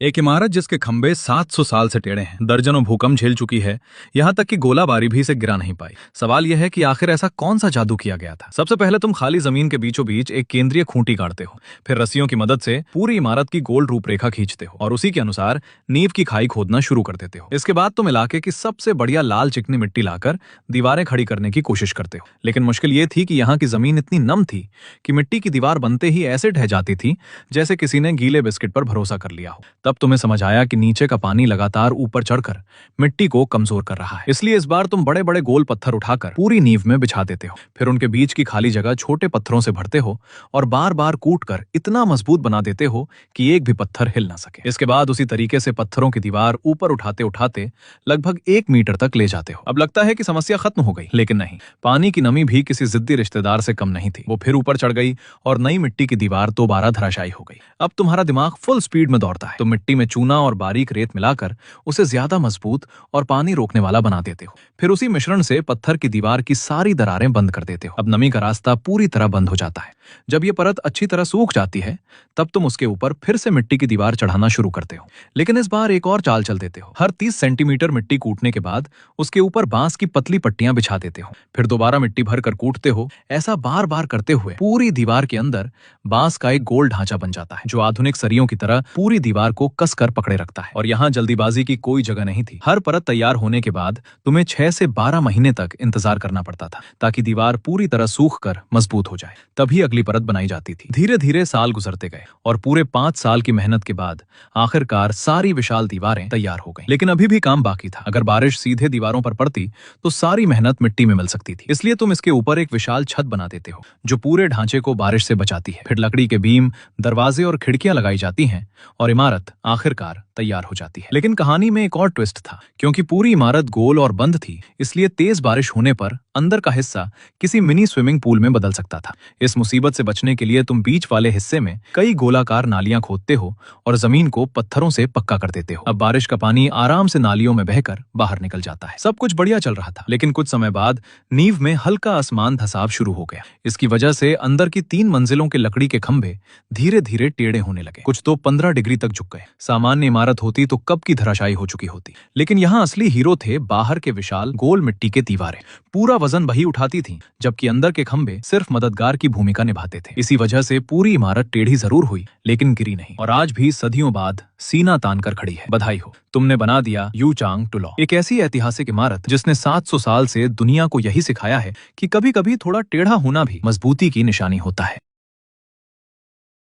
एक इमारत जिसके खंभे 700 साल से टेढ़े हैं, दर्जनों भूकंप झेल चुकी है, यहाँ तक कि गोलाबारी भी इसे गिरा नहीं पाई। सवाल यह है कि आखिर ऐसा कौन सा जादू किया गया था। सबसे पहले तुम खाली जमीन के बीचों बीच एक केंद्रीय खूंटी गाड़ते हो, फिर रस्सियों की मदद से पूरी इमारत की गोल रूपरेखा खींचते हो और उसी के अनुसार नींव की खाई खोदना शुरू कर देते हो। इसके बाद तुम इलाके की सबसे बढ़िया लाल चिकनी मिट्टी लाकर दीवारें खड़ी करने की कोशिश करते हो। लेकिन मुश्किल ये थी कि यहाँ की जमीन इतनी नम थी कि मिट्टी की दीवार बनते ही ऐसे ढह जाती थी जैसे किसी ने गीले बिस्किट पर भरोसा कर लिया हो। तब तुम्हें समझ आया कि नीचे का पानी लगातार ऊपर चढ़कर मिट्टी को कमजोर कर रहा है। इसलिए इस बार तुम बड़े बड़े गोल पत्थर उठाकर पूरी नींव में बिछा देते हो, फिर उनके बीच की खाली जगह छोटे पत्थरों से भरते हो और बार बार कूटकर इतना मजबूत बना देते हो कि एक भी पत्थर हिल ना सके। इसके बाद उसी तरीके से पत्थरों की दीवार ऊपर उठाते उठाते लगभग 1 मीटर तक ले जाते हो। अब लगता है कि समस्या खत्म हो गई, लेकिन नहीं। पानी की नमी भी किसी जिद्दी रिश्तेदार से कम नहीं थी। वो फिर ऊपर चढ़ गई और नई मिट्टी की दीवार दोबारा धराशायी हो गई। अब तुम्हारा दिमाग फुल स्पीड में दौड़ता है। तुम मिट्टी में चूना और बारीक रेत मिलाकर उसे ज्यादा मजबूत और पानी रोकने वाला बना देते हो, फिर उसी मिश्रण से पत्थर की दीवार की सारी दरारें बंद कर देते हो। अब नमी का रास्ता पूरी तरह बंद हो जाता है। जब ये परत अच्छी तरह सूख जाती है तब तुम उसके ऊपर फिर से मिट्टी की दीवार चढ़ाना शुरू करते हो, लेकिन इस बार एक और चाल चल देते हो। हर 30 सेंटीमीटर मिट्टी कूटने के बाद उसके ऊपर बांस की पतली पट्टियां बिछा देते हो, फिर दोबारा मिट्टी भरकर कूटते हो। ऐसा बार बार करते हुए पूरी दीवार के अंदर बांस का एक गोल ढांचा बन जाता है जो आधुनिक सरियों की तरह पूरी दीवार को कसकर पकड़े रखता है। और यहाँ जल्दीबाजी की कोई जगह नहीं थी। हर परत तैयार होने के बाद तुम्हें 6 से 12 महीने तक इंतजार करना पड़ता था ताकि दीवार पूरी तरह सूखकर मजबूत हो जाए, तभी अगली परत बनाई जाती थी। धीरे धीरे साल गुजरते गए और पूरे 5 साल की मेहनत के बाद आखिरकार सारी विशाल दीवारें तैयार हो गईं। लेकिन अभी भी काम बाकी था। अगर बारिश सीधे दीवारों पर पड़ती तो सारी मेहनत मिट्टी में मिल सकती थी। इसलिए तुम इसके ऊपर एक विशाल छत बना देते हो जो पूरे ढांचे को बारिश से बचाती है। फिर लकड़ी के बीम, दरवाजे और खिड़कियां लगाई जाती हैं और इमारत आखिरकार तैयार हो जाती है। लेकिन कहानी में एक और ट्विस्ट था। क्योंकि पूरी इमारत गोल और बंद थी, इसलिए तेज बारिश होने पर अंदर का हिस्सा किसी मिनी स्विमिंग पूल में बदल सकता था। इस मुसीबत से बचने के लिए तुम बीच वाले हिस्से में कई गोलाकार नालियां खोदते हो और जमीन को पत्थरों से पक्का कर देते हो। अब बारिश का पानी आराम से नालियों में बहकर बाहर निकल जाता है। सब कुछ बढ़िया चल रहा था, लेकिन कुछ समय बाद नींव में हल्का आसमान धसाव शुरू हो गया। इसकी वजह से अंदर की 3 मंजिलों के लकड़ी के खंभे धीरे धीरे टेढ़े होने लगे। कुछ तो 15 डिग्री तक झुक गए। सामान्य इमारत होती तो कब की धराशायी हो चुकी होती। लेकिन यहाँ असली हीरो थे बाहर के विशाल गोल मिट्टी के दीवारें। पूरा वजन वही उठाती थीं, जबकि अंदर के खंभे सिर्फ मददगार की भूमिका निभाते थे। इसी वजह से पूरी इमारत टेढ़ी जरूर हुई, लेकिन गिरी नहीं और आज भी सदियों बाद सीना तान कर खड़ी है। बधाई हो, तुमने बना दिया यू चांग टुलॉ, एक ऐसी ऐतिहासिक इमारत जिसने 700 साल से दुनिया को यही सिखाया है कि कभी कभी थोड़ा टेढ़ा होना भी मजबूती की निशानी होता है।